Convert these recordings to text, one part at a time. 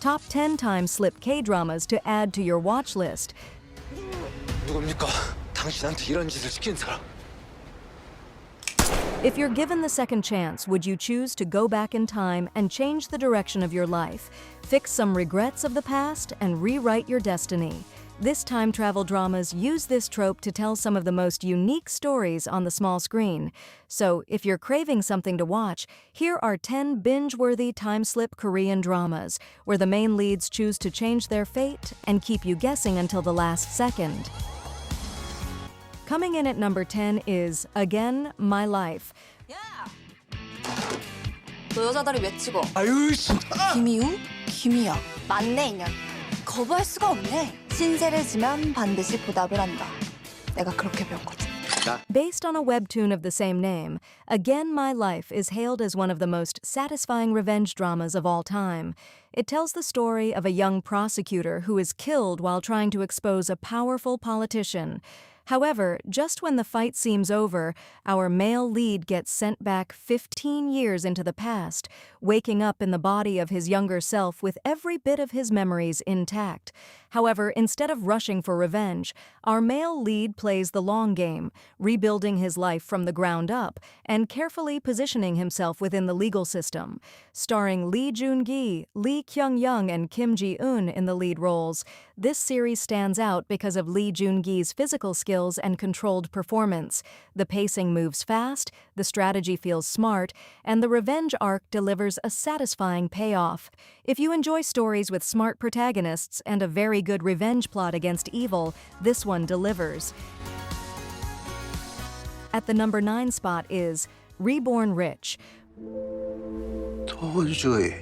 Top 10 time-slip K-dramas to add to your watch list. 누굽니까? 당신한테 이런 짓을 시킨 사람. If you're given the second chance, would you choose to go back in time and change the direction of your life, fix some regrets of the past, and rewrite your destiny? This time travel dramas use this trope to tell some of the most unique stories on the small screen. So, if you're craving something to watch, here are 10 binge-worthy time-slip Korean dramas, where the main leads choose to change their fate and keep you guessing until the last second. Coming in at number 10 is Again, My Life. 야! 너 여자다리 외치고 아유 씨. 김이우? 김이야. 맞네 인연. 거부할 수가 없네. 신세를 지면 반드시 보답을 한다. 내가 그렇게 배웠거든. Based on a webtoon of the same name, Again My Life is hailed as one of the most satisfying revenge dramas of all time. It tells the story of a young prosecutor who is killed while trying to expose a powerful politician. However, just when the fight seems over, our male lead gets sent back 15 years into the past, waking up in the body of his younger self with every bit of his memories intact. However, instead of rushing for revenge, our male lead plays the long game, rebuilding his life from the ground up and carefully positioning himself within the legal system. Starring Lee Joon-gi, Lee Kyung-young, and Kim Ji-eun in the lead roles, this series stands out because of Lee Joon-gi's physical skills and controlled performance. The pacing moves fast, the strategy feels smart, and the revenge arc delivers a satisfying payoff. If you enjoy stories with smart protagonists and a very good revenge plot against evil, this one delivers. At the number 9 spot is Reborn Rich. 도저히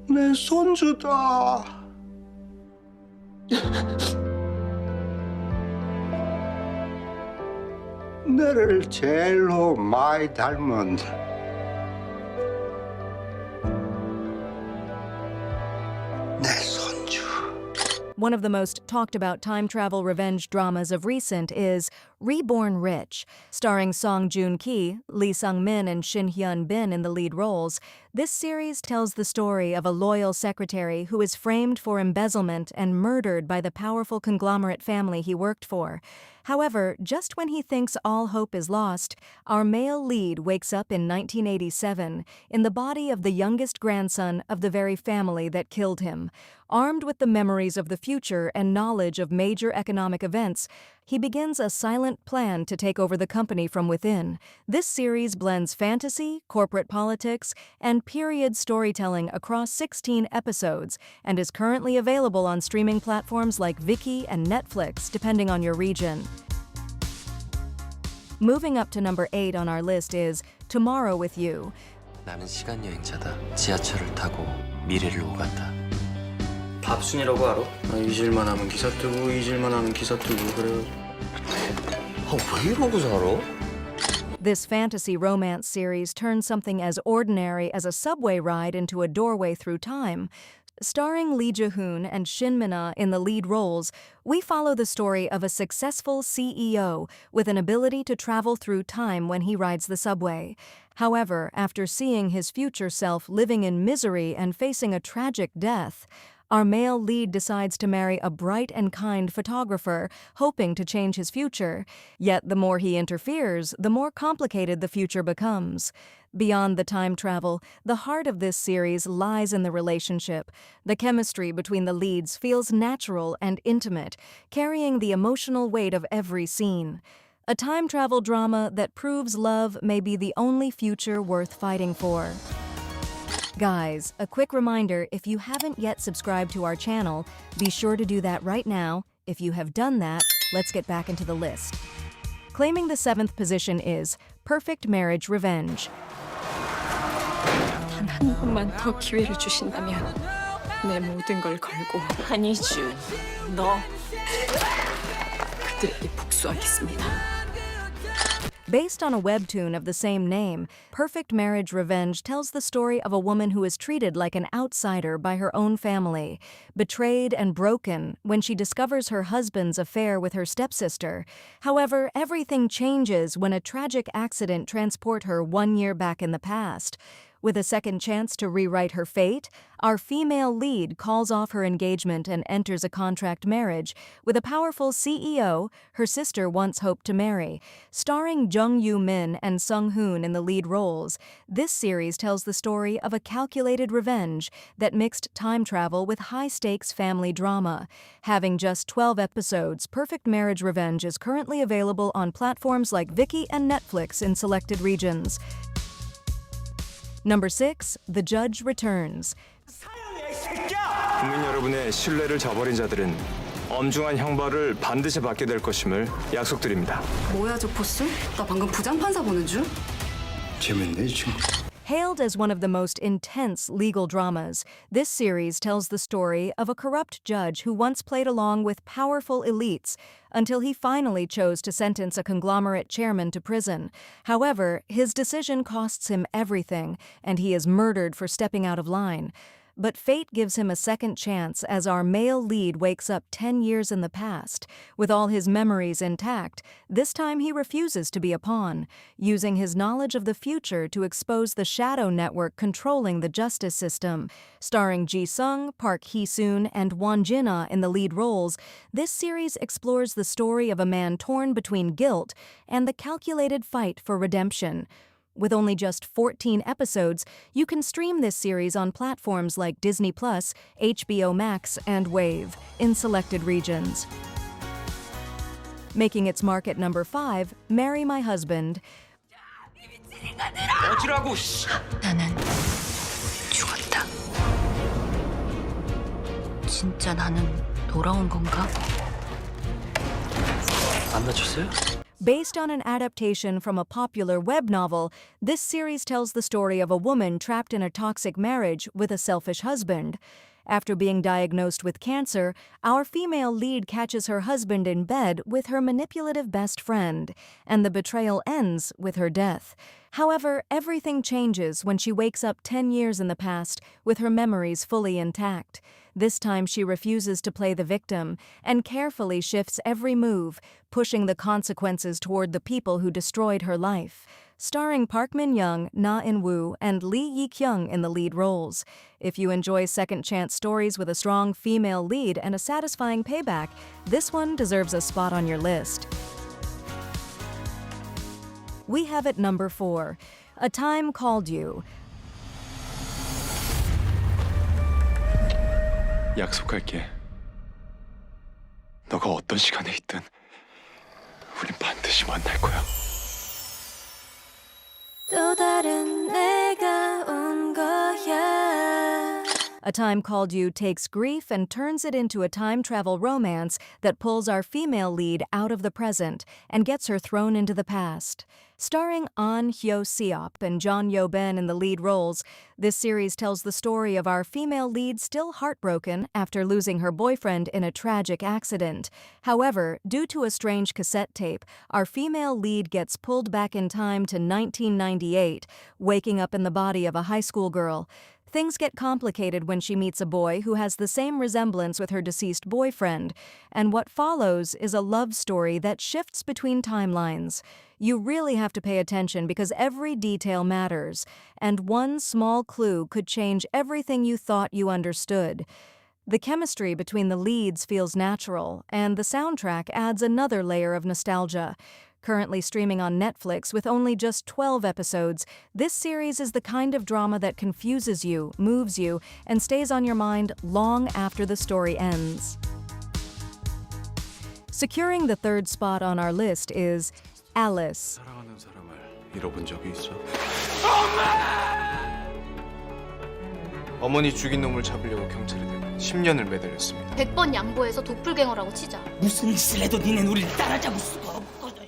내 손주다. 나를 제일로 많이 닮은 내 손주. One of the most talked about time travel revenge dramas of recent is Reborn Rich. Starring Song Joon-ki, Lee Sung-min, and Shin Hyun-bin in the lead roles, this series tells the story of a loyal secretary who is framed for embezzlement and murdered by the powerful conglomerate family he worked for. However, just when he thinks all hope is lost, our male lead wakes up in 1987 in the body of the youngest grandson of the very family that killed him. Armed with the memories of the future and knowledge of major economic events, he begins a silent plan to take over the company from within. This series blends fantasy, corporate politics, and period storytelling across 16 episodes and is currently available on streaming platforms like Viki and Netflix, depending on your region. Moving up to number 8 on our list is Tomorrow with You. 나는 시간 여행자다. 지하철을 타고 미래를 오간다. 밥순이라고 알아? 잊을만 하면 기사 뜨고 잊을만 하면 기사 뜨고 그래가지고. 왜 이러고 살아? This fantasy romance series turns something as ordinary as a subway ride into a doorway through time. Starring Lee Ji-hoon and Shin Min-ah in the lead roles, we follow the story of a successful CEO with an ability to travel through time when he rides the subway. However, after seeing his future self living in misery and facing a tragic death, our male lead decides to marry a bright and kind photographer, hoping to change his future. Yet the more he interferes, the more complicated the future becomes. Beyond the time travel, the heart of this series lies in the relationship. The chemistry between the leads feels natural and intimate, carrying the emotional weight of every scene. A time travel drama that proves love may be the only future worth fighting for. Guys, a quick reminder, if you haven't yet subscribed to our channel, be sure to do that right now. If you have done that, let's get back into the list. Claiming the 7th position is Perfect Marriage Revenge. 단 한 번만 더 기회를 주신다면 내 모든 걸 걸고 한이준, 너 그들에게 복수하겠습니다. Based on a webtoon of the same name, Perfect Marriage Revenge tells the story of a woman who is treated like an outsider by her own family, betrayed and broken when she discovers her husband's affair with her stepsister. However, everything changes when a tragic accident transports her 1 year back in the past. With a second chance to rewrite her fate, our female lead calls off her engagement and enters a contract marriage with a powerful CEO her sister once hoped to marry. Starring Jung Yoo-min and Sung Hoon in the lead roles, this series tells the story of a calculated revenge that mixed time travel with high-stakes family drama. Having just 12 episodes, Perfect Marriage Revenge is currently available on platforms like Viki and Netflix in selected regions. Number 6. The Judge Returns. 국민 여러분의 신뢰를 저버린 자들은 엄중한 형벌을 반드시 받게 될 것임을 약속드립니다. 뭐야 저 포스? 나 방금 부장판사 보는 줄? 재밌네 이 친구. Hailed as one of the most intense legal dramas, this series tells the story of a corrupt judge who once played along with powerful elites until he finally chose to sentence a conglomerate chairman to prison. However, his decision costs him everything, and he is murdered for stepping out of line. But fate gives him a second chance as our male lead wakes up 10 years in the past. With all his memories intact, this time he refuses to be a pawn, using his knowledge of the future to expose the shadow network controlling the justice system. Starring Ji Sung, Park Hee-soon, and Won Jin-ah in the lead roles, this series explores the story of a man torn between guilt and the calculated fight for redemption. With only just 14 episodes, you can stream this series on platforms like Disney+, HBO Max, and Wave in selected regions. Making its mark at number 5, Marry My Husband. 어지라고 씨. 나는 죽었다. 진짜 나는 돌아온 건가? 안 다쳤어요? Based on an adaptation from a popular web novel, this series tells the story of a woman trapped in a toxic marriage with a selfish husband. After being diagnosed with cancer, our female lead catches her husband in bed with her manipulative best friend, and the betrayal ends with her death. However, everything changes when she wakes up 10 years in the past with her memories fully intact. This time she refuses to play the victim and carefully shifts every move, pushing the consequences toward the people who destroyed her life. Starring Park Min-young, Na In-woo, and Lee Yi-kyung in the lead roles. If you enjoy second-chance stories with a strong female lead and a satisfying payback, this one deserves a spot on your list. We have at number 4, A Time Called You. 약속할게. 너가 어떤 시간에 있든 우린 반드시 만날 거야. 또 다른 내가 온 거야. A Time Called You takes grief and turns it into a time travel romance that pulls our female lead out of the present and gets her thrown into the past. Starring Ahn Hyo-seop and Jeon Yo-ben in the lead roles, this series tells the story of our female lead still heartbroken after losing her boyfriend in a tragic accident. However, due to a strange cassette tape, our female lead gets pulled back in time to 1998, waking up in the body of a high school girl. Things get complicated when she meets a boy who has the same resemblance with her deceased boyfriend, and what follows is a love story that shifts between timelines. You really have to pay attention because every detail matters, and one small clue could change everything you thought you understood. The chemistry between the leads feels natural, and the soundtrack adds another layer of nostalgia. Currently streaming on Netflix with only just 12 episodes, this series is the kind of drama that confuses you, moves you, and stays on your mind long after the story ends. Securing the third spot on our list is Alice. 사랑하는 사람을 잃어본 적이 있어? 어머니 죽인 놈을 잡으려고 경찰에 대고 10년을 매달렸습니다. 100번 양보해서 도플갱어라고 치자. 무슨 짓을 해도 니넨 우리를 따라잡을 수가 없거든.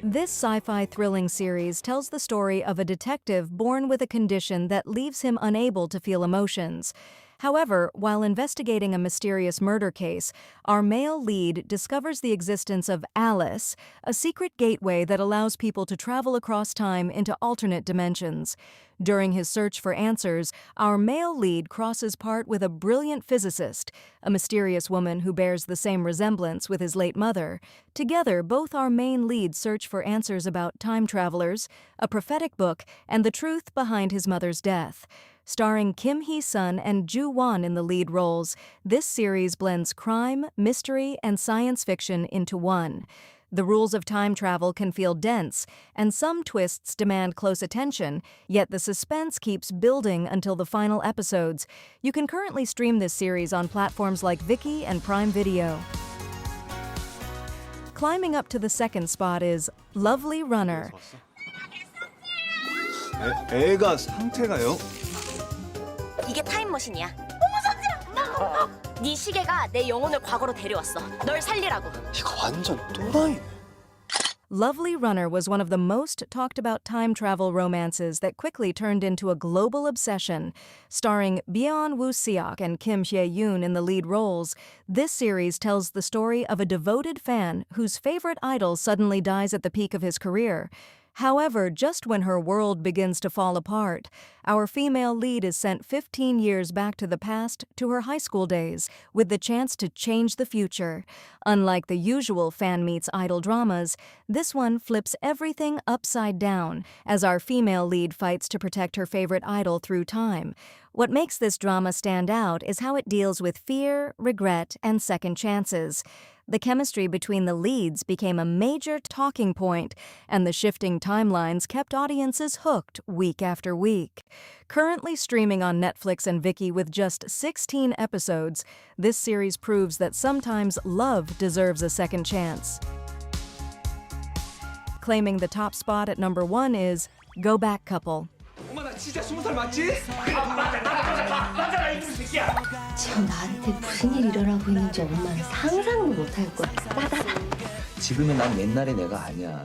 This sci-fi thrilling series tells the story of a detective born with a condition that leaves him unable to feel emotions. However, while investigating a mysterious murder case, our male lead discovers the existence of Alice, a secret gateway that allows people to travel across time into alternate dimensions. During his search for answers, our male lead crosses paths with a brilliant physicist, a mysterious woman who bears the same resemblance with his late mother. Together, both our main leads search for answers about time travelers, a prophetic book, and the truth behind his mother's death. Starring Kim Hee-sun and Ju Won in the lead roles, this series blends crime, mystery, and science fiction into one. The rules of time travel can feel dense, and some twists demand close attention, yet the suspense keeps building until the final episodes. You can currently stream this series on platforms like Viki and Prime Video. Climbing up to the second spot is Lovely Runner. 애가 상태가요? 이게 타임머신이야. 어머 선지라! 네 시계가 내 영혼을 과거로 데려왔어. 널 살리라고. 이거 완전 또라이. Lovely Runner was one of the most talked about time travel romances that quickly turned into a global obsession. Starring Byun Woo-seok and Kim Hye-yoon in the lead roles, this series tells the story of a devoted fan whose favorite idol suddenly dies at the peak of his career. However, just when her world begins to fall apart, our female lead is sent 15 years back to the past to her high school days with the chance to change the future. Unlike the usual fan meets idol dramas, this one flips everything upside down as our female lead fights to protect her favorite idol through time. What makes this drama stand out is how it deals with fear, regret, and second chances. The chemistry between the leads became a major talking point, and the shifting timelines kept audiences hooked week after week. Currently streaming on Netflix and Viki with just 16 episodes, this series proves that sometimes love deserves a second chance. Claiming the top spot at number 1 is Go Back Couple. 엄마 나 진짜 20살 맞지? 지금 나한테 무슨 일 일어나고 있는지 엄마는 상상도 못할 거야. 지금의 난 옛날의 내가 아니야.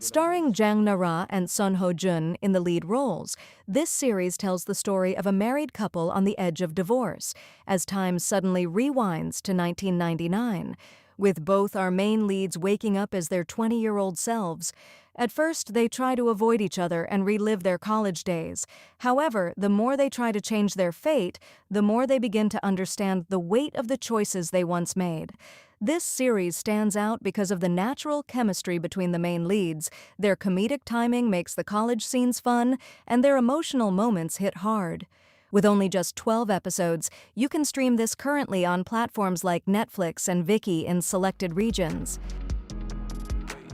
Starring Jang Na-ra and Sun Ho-jun in the lead roles, this series tells the story of a married couple on the edge of divorce, as time suddenly rewinds to 1999, with both our main leads waking up as their 20-year-old selves. At first, they try to avoid each other and relive their college days. However, the more they try to change their fate, the more they begin to understand the weight of the choices they once made. This series stands out because of the natural chemistry between the main leads, their comedic timing makes the college scenes fun, and their emotional moments hit hard. With only just 12 episodes, you can stream this currently on platforms like Netflix and Viki in selected regions.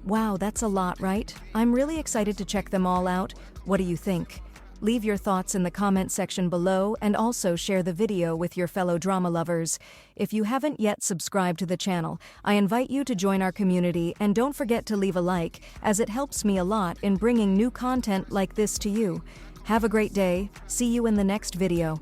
Wow, that's a lot, right? I'm really excited to check them all out. What do you think? Leave your thoughts in the comment section below and also share the video with your fellow drama lovers. If you haven't yet subscribed to the channel, I invite you to join our community and don't forget to leave a like, as it helps me a lot in bringing new content like this to you. Have a great day. See you in the next video.